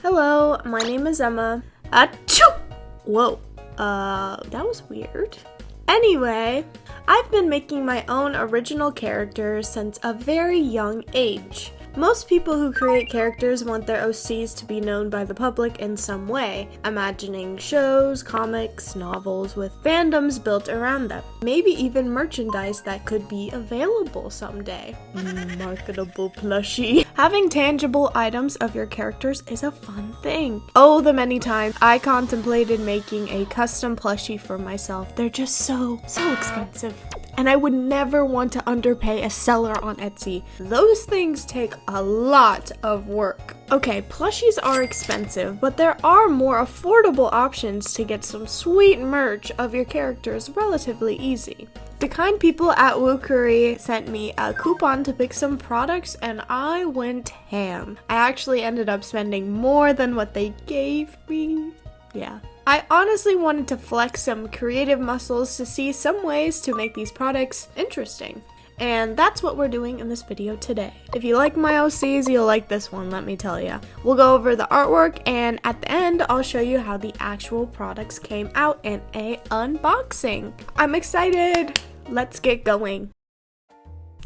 Hello, my name is Emma. Achoo! Whoa, that was weird. Anyway, I've been making my own original characters since a very young age. Most people who create characters want their OCs to be known by the public in some way, imagining shows, comics, novels with fandoms built around them. Maybe even merchandise that could be available someday. Marketable plushie. Having tangible items of your characters is a fun thing. Oh, the many times I contemplated making a custom plushie for myself. They're just so expensive. And I would never want to underpay a seller on Etsy. Those things take a lot of work. Okay, plushies are expensive, but there are more affordable options to get some sweet merch of your characters relatively easy. The kind people at wooacry sent me a coupon to pick some products and I went ham. I actually ended up spending more than what they gave me. Yeah. I honestly wanted to flex some creative muscles to see some ways to make these products interesting. And that's what we're doing in this video today. If you like my OCs, you'll like this one, let me tell ya. We'll go over the artwork and at the end, I'll show you how the actual products came out in a unboxing. I'm excited! Let's get going.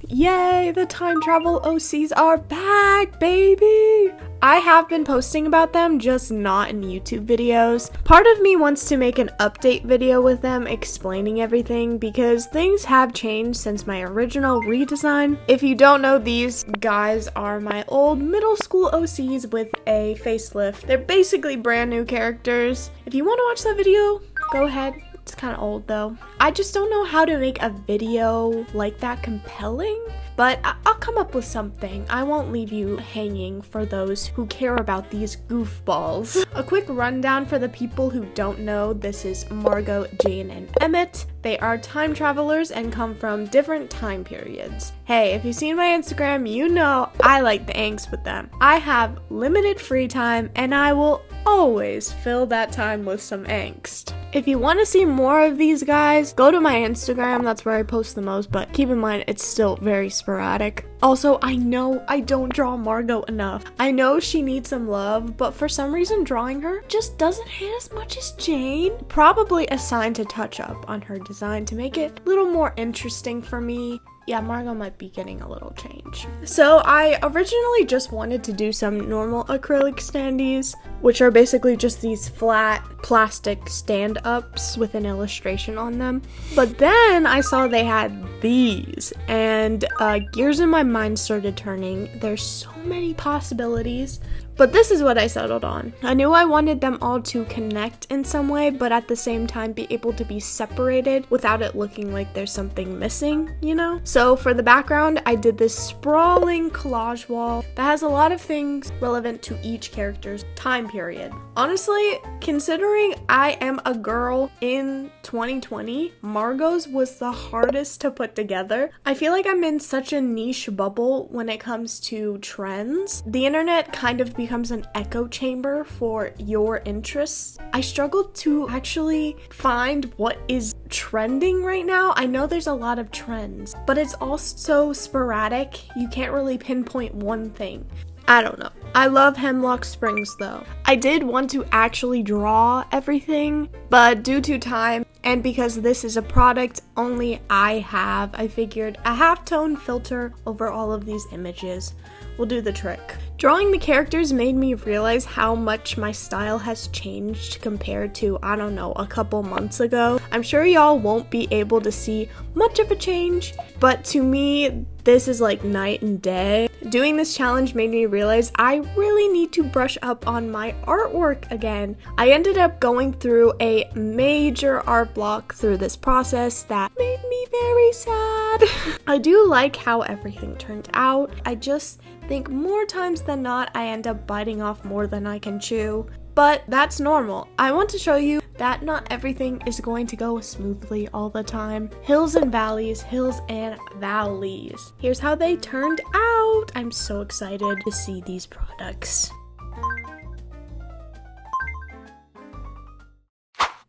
Yay, the time travel OCs are back, baby! I have been posting about them, just not in YouTube videos. Part of me wants to make an update video with them explaining everything because things have changed since my original redesign. If you don't know, these guys are my old middle school OCs with a facelift. They're basically brand new characters. If you want to watch that video, go ahead. It's kind of old though. I just don't know how to make a video like that compelling, but I'll come up with something. I won't leave you hanging for those who care about these goofballs. A quick rundown for the people who don't know, this is Margot, Jane, and Emmett. They are time travelers and come from different time periods. Hey, if you've seen my Instagram, you know I like the angst with them. I have limited free time and I will always fill that time with some angst. If you want to see more of these guys, go to my Instagram, that's where I post the most, but keep in mind it's still very sporadic. Also, I know I don't draw Margot enough. I know she needs some love, but for some reason drawing her just doesn't hit as much as Jane. Probably a sign to touch up on her design to make it a little more interesting for me. Yeah, Margot might be getting a little change. So I originally just wanted to do some normal acrylic standees, which are basically just these flat plastic stand-ups with an illustration on them. But then I saw they had these, and gears in my mind started turning. There's so many possibilities. But this is what I settled on. I knew I wanted them all to connect in some way, but at the same time be able to be separated without it looking like there's something missing, you know? So for the background, I did this sprawling collage wall that has a lot of things relevant to each character's time period. Honestly, considering I am a girl in 2020, Margot's was the hardest to put together. I feel like I'm in such a niche bubble when it comes to trends. The internet kind of becomes an echo chamber for your interests. I struggled to actually find what is trending right now. I know there's a lot of trends, but it's all so sporadic. You can't really pinpoint one thing. I don't know. I love Hemlock Springs though. I did want to actually draw everything, but due to time and because this is a product only I have, I figured a halftone filter over all of these images will do the trick. Drawing the characters made me realize how much my style has changed compared to, I don't know, a couple months ago. I'm sure y'all won't be able to see much of a change, but to me, this is like night and day. Doing this challenge made me realize I really need to brush up on my artwork again. I ended up going through a major art block through this process that made me very sad. I do like how everything turned out. I just think more times than not I end up biting off more than I can chew. But that's normal. I want to show you that not everything is going to go smoothly all the time. Hills and valleys, hills and valleys. Here's how they turned out. I'm so excited to see these products.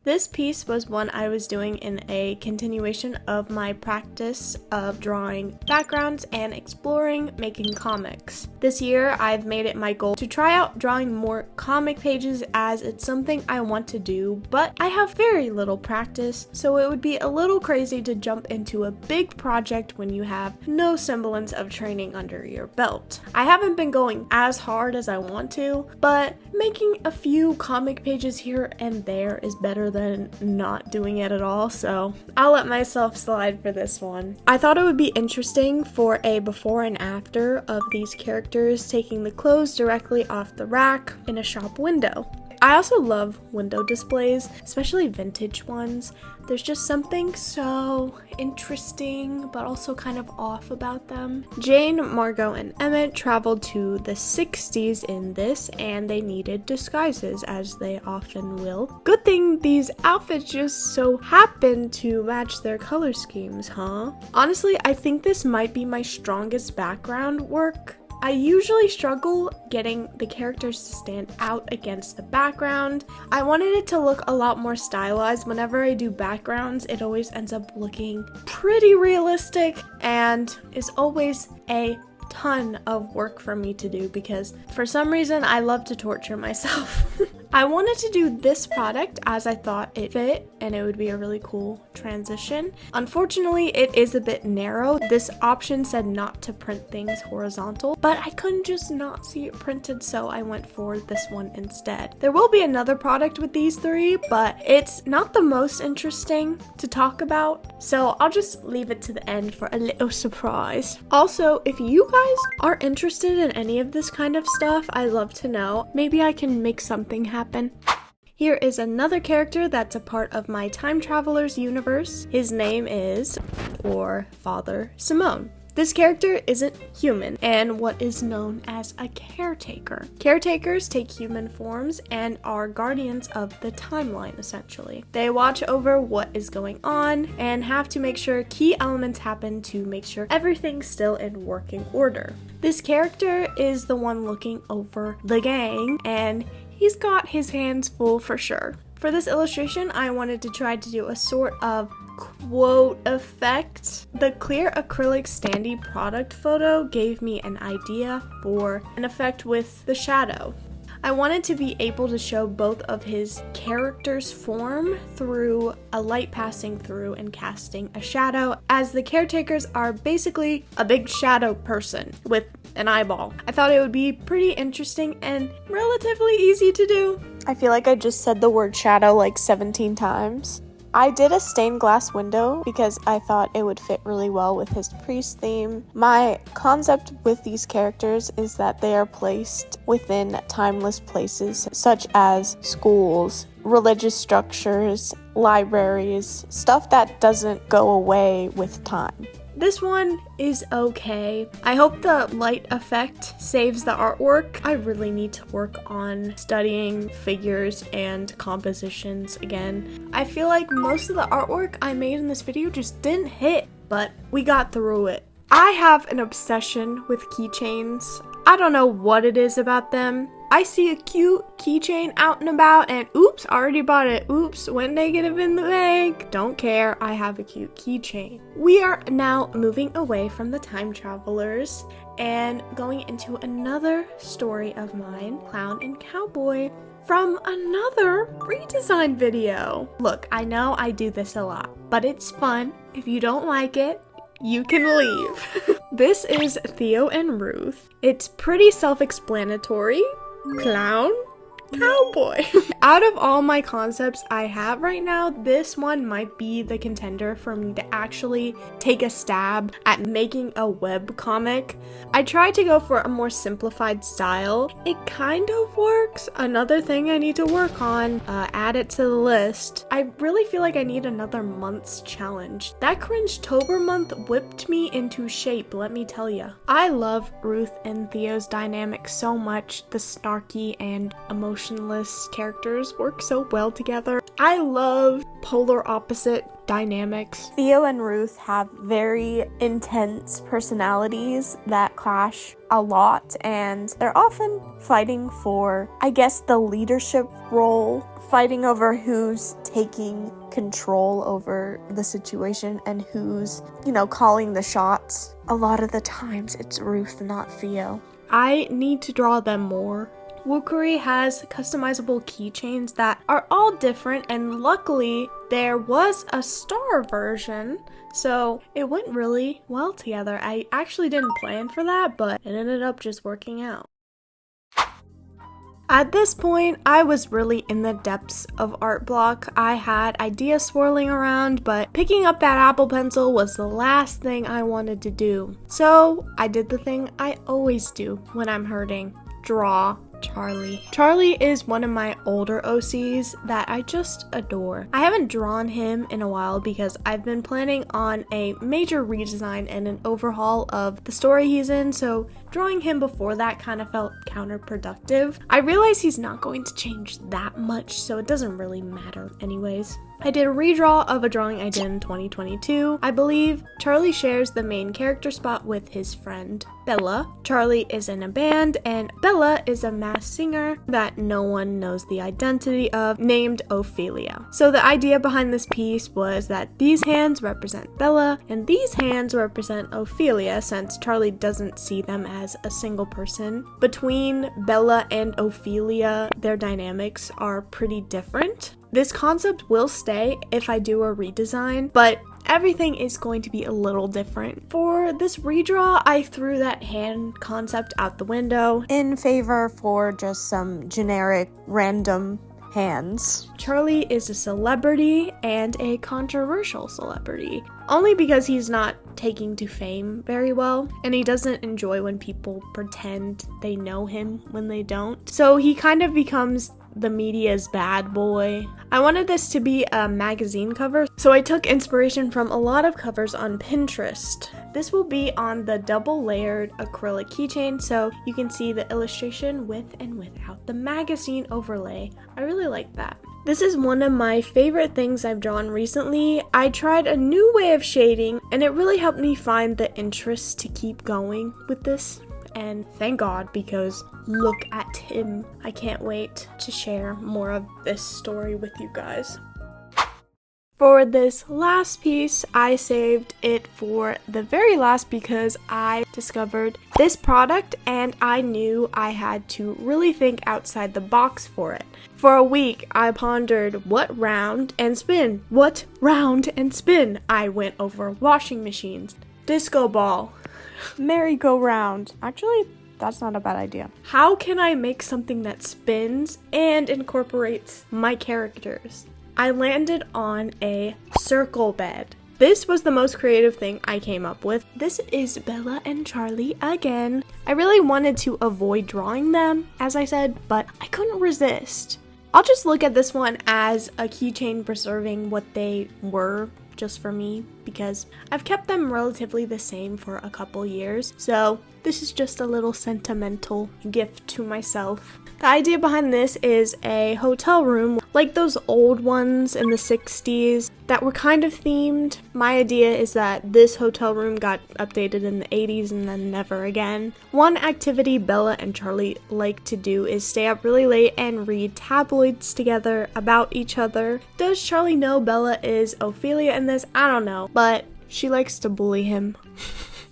This piece was one I was doing in a continuation of my practice of drawing backgrounds and exploring making comics. This year, I've made it my goal to try out drawing more comic pages as it's something I want to do, but I have very little practice, so it would be a little crazy to jump into a big project when you have no semblance of training under your belt. I haven't been going as hard as I want to, but making a few comic pages here and there is better than not doing it at all, so I'll let myself slide for this one. I thought it would be interesting for a before and after of these characters taking the clothes directly off the rack in a shop window. I also love window displays, especially vintage ones. There's just something so interesting, but also kind of off about them. Jane, Margot, and Emmett traveled to the 60s in this, and they needed disguises, as they often will. Good thing these outfits just so happen to match their color schemes, huh? Honestly, I think this might be my strongest background work. I usually struggle getting the characters to stand out against the background. I wanted it to look a lot more stylized. Whenever I do backgrounds, it always ends up looking pretty realistic and is always a ton of work for me to do because for some reason I love to torture myself. I wanted to do this product as I thought it fit and it would be a really cool transition. Unfortunately, it is a bit narrow. This option said not to print things horizontal, but I couldn't just not see it printed, so I went for this one instead. There will be another product with these three, but it's not the most interesting to talk about, so I'll just leave it to the end for a little surprise. Also, if you guys are interested in any of this kind of stuff, I'd love to know. Maybe I can make something happen. Here is another character that's a part of my time travelers universe. His name is, or Father Simone. This character isn't human and what is known as a caretaker. Caretakers take human forms and are guardians of the timeline, essentially. They watch over what is going on and have to make sure key elements happen to make sure everything's still in working order. This character is the one looking over the gang, and he's got his hands full for sure. For this illustration, I wanted to try to do a sort of quote effect. The clear acrylic standee product photo gave me an idea for an effect with the shadow. I wanted to be able to show both of his characters' form through a light passing through and casting a shadow, as the caretakers are basically a big shadow person with an eyeball. I thought it would be pretty interesting and relatively easy to do. I feel like I just said the word shadow like 17 times. I did a stained glass window because I thought it would fit really well with his priest theme. My concept with these characters is that they are placed within timeless places such as schools, religious structures, libraries, stuff that doesn't go away with time. This one is okay. I hope the light effect saves the artwork. I really need to work on studying figures and compositions again. I feel like most of the artwork I made in this video just didn't hit, but we got through it. I have an obsession with keychains. I don't know what it is about them. I see a cute keychain out and about and oops, already bought it. Oops, when negative in the bank. Don't care, I have a cute keychain. We are now moving away from the time travelers and going into another story of mine, Clown and Cowboy, from another redesign video. Look, I know I do this a lot, but it's fun. If you don't like it, you can leave. This is Theo and Ruth. It's pretty self-explanatory. Clown, Cowboy. Out of all my concepts I have right now, this one might be the contender for me to actually take a stab at making a web comic. I tried to go for a more simplified style. It kind of works. Another thing I need to work on, add it to the list. I really feel like I need another month's challenge. That Cringe-tober month whipped me into shape, let me tell ya. I love Ruth and Theo's dynamic so much, the snarky and emotional emotionless characters work so well together. I love polar opposite dynamics. Theo and Ruth have very intense personalities that clash a lot, and they're often fighting for, I guess, the leadership role, fighting over who's taking control over the situation and who's, calling the shots. A lot of the times it's Ruth, not Theo. I need to draw them more. Wooacry has customizable keychains that are all different, and luckily there was a star version, so it went really well together. I actually didn't plan for that, but it ended up just working out. At this point, I was really in the depths of art block. I had ideas swirling around, but picking up that Apple Pencil was the last thing I wanted to do. So I did the thing I always do when I'm hurting: draw Charlie. Charlie is one of my older OCs that I just adore. I haven't drawn him in a while because I've been planning on a major redesign and an overhaul of the story he's in, so drawing him before that kind of felt counterproductive. I realize he's not going to change that much, so it doesn't really matter anyways. I did a redraw of a drawing I did in 2022. I believe Charlie shares the main character spot with his friend Bella. Charlie is in a band, and Bella is a masked singer that no one knows the identity of, named Ophelia. So the idea behind this piece was that these hands represent Bella and these hands represent Ophelia, since Charlie doesn't see them as a single person. Between Bella and Ophelia, their dynamics are pretty different. This concept will stay if I do a redesign, but everything is going to be a little different. For this redraw, I threw that hand concept out the window in favor for just some generic random hands. Charlie is a celebrity and a controversial celebrity, only because he's not taking to fame very well, and he doesn't enjoy when people pretend they know him when they don't. So he kind of becomes the media's bad boy. I wanted this to be a magazine cover, so I took inspiration from a lot of covers on Pinterest. This will be on the double layered acrylic keychain, so you can see the illustration with and without the magazine overlay. I really like that. This is one of my favorite things I've drawn recently. I tried a new way of shading, and it really helped me find the interest to keep going with this. And thank God, because look at him. I can't wait to share more of this story with you guys. For this last piece, I saved it for the very last because I discovered this product and I knew I had to really think outside the box for it. For a week, I pondered what round and spin. I went over washing machines, disco ball, merry-go-round. Actually, that's not a bad idea. How can I make something that spins and incorporates my characters? I landed on a circle bed. This was the most creative thing I came up with. This is Bella and Charlie again. I really wanted to avoid drawing them, as I said, but I couldn't resist. I'll just look at this one as a keychain preserving what they were just for me, because I've kept them relatively the same for a couple years, so this is just a little sentimental gift to myself. The idea behind this is a hotel room, like those old ones in the 60s that were kind of themed. My idea is that this hotel room got updated in the 80s and then never again. One activity Bella and Charlie like to do is stay up really late and read tabloids together about each other. Does Charlie know Bella is Ophelia in this? I don't know, but she likes to bully him.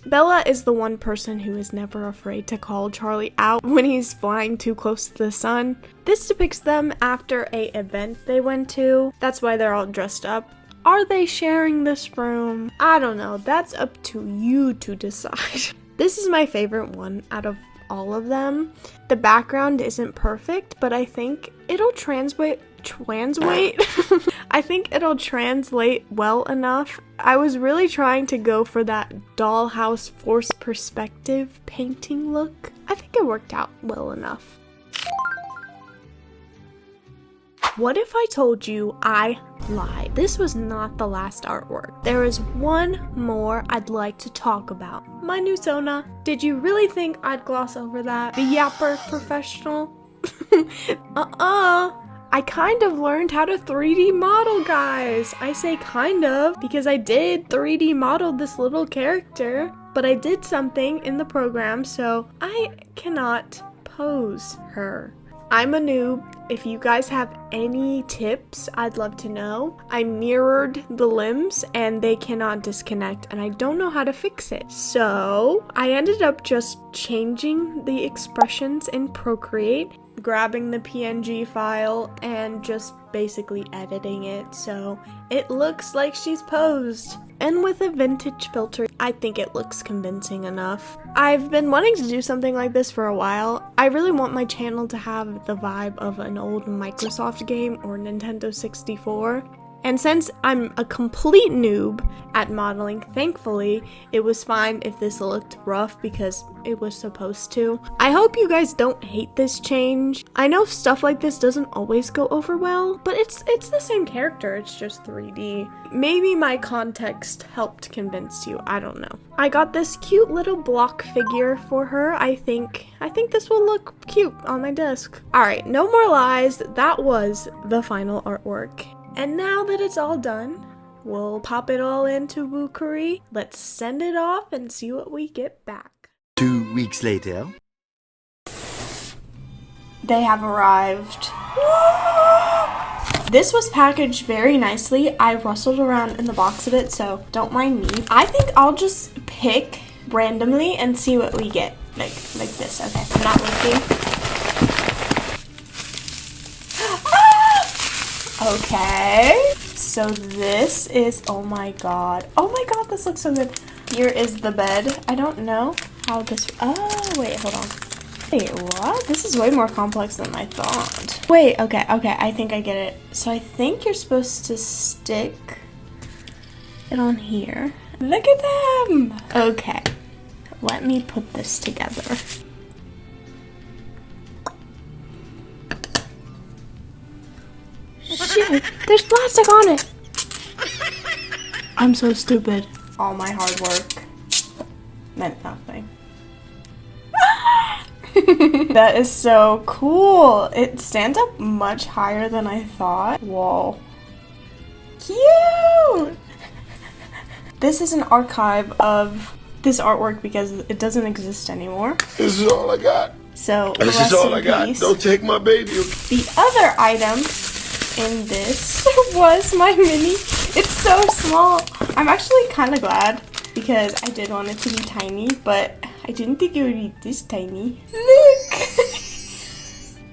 Bella is the one person who is never afraid to call Charlie out when he's flying too close to the sun. This depicts them after an event they went to. That's why they're all dressed up. Are they sharing this room? I don't know. That's up to you to decide. This is my favorite one out of all of them. The background isn't perfect, but I think it'll translate I think it'll translate well enough. I was really trying to go for that dollhouse forced perspective painting look. I think it worked out well enough. What if I told you I lied? This was not the last artwork. There is one more I'd like to talk about. My new Sona. Did you really think I'd gloss over that? The yapper professional? I kind of learned how to 3D model, guys. I say kind of because I did 3D model this little character, but I did something in the program, so I cannot pose her. I'm a noob. If you guys have any tips, I'd love to know. I mirrored the limbs and they cannot disconnect, and I don't know how to fix it. So I ended up just changing the expressions in Procreate, grabbing the PNG file and just basically editing it so it looks like she's posed. And with a vintage filter, I think it looks convincing enough. I've been wanting to do something like this for a while. I really want my channel to have the vibe of an old Microsoft game or Nintendo 64. And since I'm a complete noob at modeling, thankfully, it was fine if this looked rough because it was supposed to. I hope you guys don't hate this change. I know stuff like this doesn't always go over well, but it's the same character, it's just 3D. Maybe my context helped convince you, I don't know. I got this cute little block figure for her. I think this will look cute on my desk. Alright, no more lies, that was the final artwork. And now that it's all done, we'll pop it all into wooacry. Let's send it off and see what we get back. 2 weeks later. They have arrived. This was packaged very nicely. I rustled around in the box of it, so don't mind me. I think I'll just pick randomly and see what we get. Like this, okay. I'm not looking. Okay, so this is, oh my god, this looks so good. Here is the bed. I don't know how this, oh, wait, hold on. Wait, what? This is way more complex than I thought. Wait, okay, I think I get it. So I think you're supposed to stick it on here. Look at them! Okay, let me put this together. Shit, there's plastic on it! I'm so stupid. All my hard work meant nothing. That is so cool. It stands up much higher than I thought. Whoa. Cute! This is an archive of this artwork because it doesn't exist anymore. This is all I got. So, this is all I got. Don't take my baby. The other item in this was my mini. It's so small. I'm actually kind of glad because I did want it to be tiny, but I didn't think it would be this tiny. Look!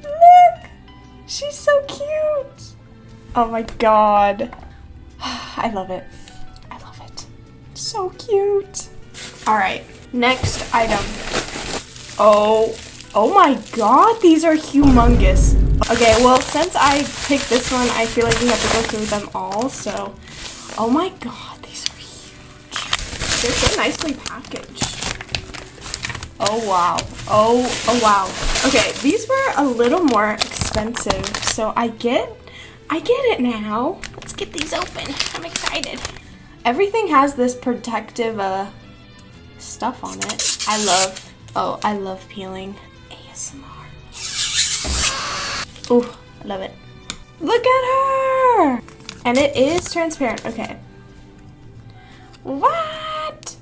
Look! She's so cute! Oh my god. I love it. I love it. So cute. Alright, next item. Oh my god, these are humongous. Okay, well, since I picked this one, I feel like we have to go through them all, so... Oh my god, these are huge. They're so nicely packaged. Oh wow. Oh wow. Okay, these were a little more expensive, so I get it now. Let's get these open. I'm excited. Everything has this protective stuff on it. I love peeling. ASMR. Ooh, I love it. Look at her! And it is transparent. Okay. What?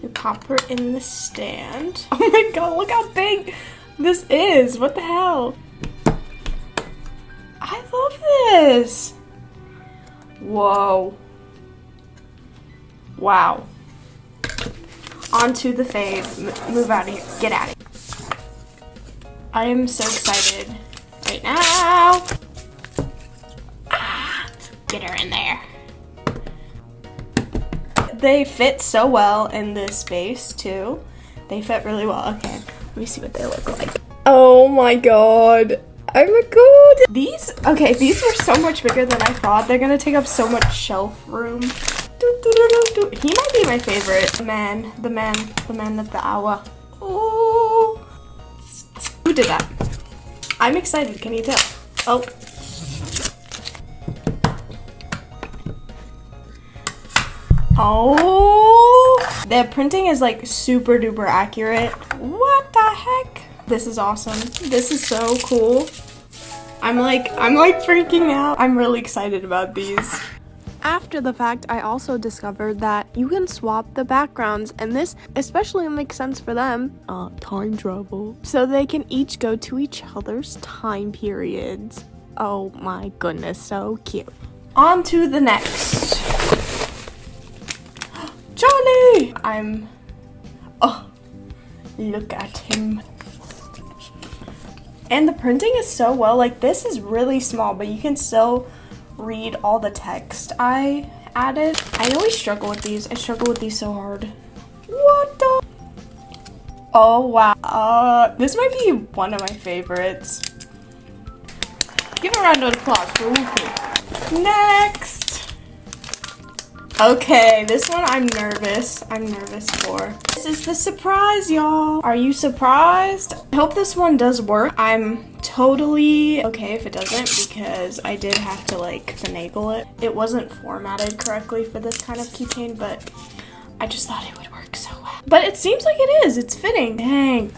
You pop her in the stand. Oh my god, look how big this is. What the hell? I love this. Whoa. Wow. Onto the fave. Move out of here. Get out of here. I am so excited right now. Get her in there. They fit so well in this space too. They fit really well. Okay, let me see what they look like. Oh my god. Oh my god. These were so much bigger than I thought. They're gonna take up so much shelf room. He might be my favorite. The man of the hour. Oh. Who did that? I'm excited, can you tell? Oh. Oh. The printing is like super duper accurate. What the heck? This is awesome. This is so cool. I'm like freaking out. I'm really excited about these. After the fact, I also discovered that you can swap the backgrounds, and this especially makes sense for them. Time travel. So they can each go to each other's time periods. Oh my goodness, so cute. On to the next. Charlie! Oh, look at him. And the printing is so well, like this is really small, but you can still read all the text I added. I always struggle with these. I struggle with these so hard. What the? Oh wow. This might be one of my favorites. Give a round of applause for wooacry. Next. Okay, this one I'm nervous. I'm nervous for. This is the surprise, y'all. Are you surprised? I hope this one does work. I'm totally okay if it doesn't, because I did have to like finagle it. It wasn't formatted correctly for this kind of keychain, but I just thought it would work so well. But it seems like it is. It's fitting. Dang.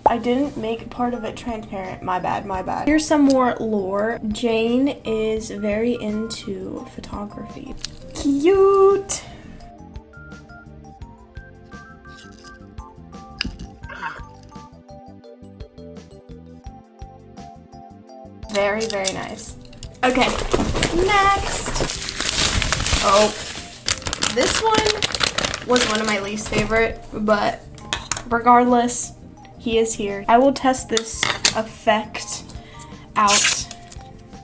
I didn't make part of it transparent. My bad, my bad. Here's some more lore. Jane is very into photography. Cute. Very, very nice. Okay, next. Oh, this one was one of my least favorite, but regardless, he is here. I will test this effect out.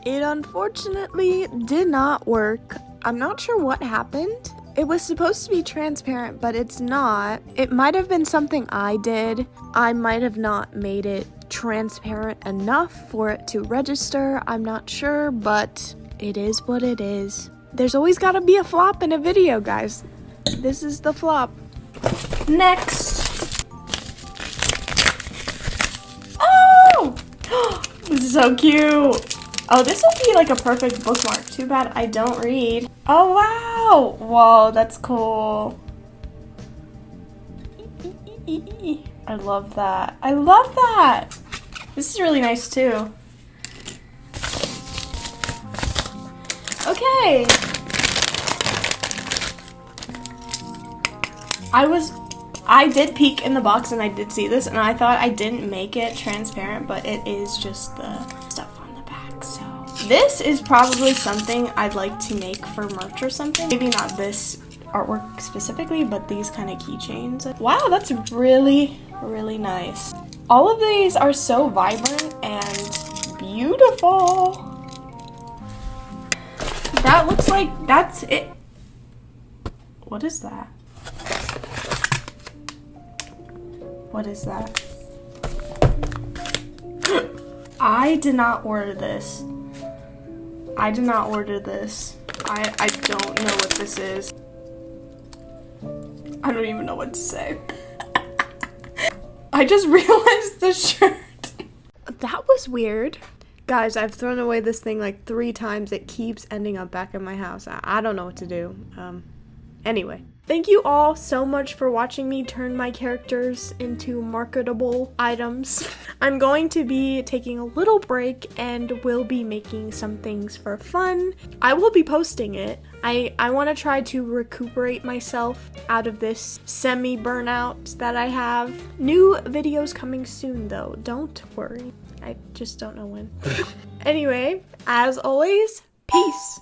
It unfortunately did not work. I'm not sure what happened. It was supposed to be transparent, but it's not. It might have been something I did. I might have not made it transparent enough for it to register. I'm not sure, but it is what it is. There's always gotta be a flop in a video, guys. This is the flop. Next. Oh! This is so cute. Oh, this will be like a perfect bookmark. Too bad I don't read. Oh, wow. Whoa, that's cool. I love that. I love that. This is really nice too. Okay. I did peek in the box and I did see this, and I thought I didn't make it transparent, but it is just the stuff on the back. So this is probably something I'd like to make for merch or something. Maybe not this artwork specifically, but these kind of keychains. Wow, that's really, really nice. All of these are so vibrant and beautiful. That looks like that's it. What is that? What is that? I did not order this. I did not order this. I don't know what this is. I don't even know what to say. I just realized the shirt. That was weird. Guys, I've thrown away this thing like 3 times. It keeps ending up back in my house. I don't know what to do. Anyway. Thank you all so much for watching me turn my characters into marketable items. I'm going to be taking a little break and will be making some things for fun. I will be posting it. I want to try to recuperate myself out of this semi-burnout that I have. New videos coming soon though, don't worry. I just don't know when. Anyway, as always, peace.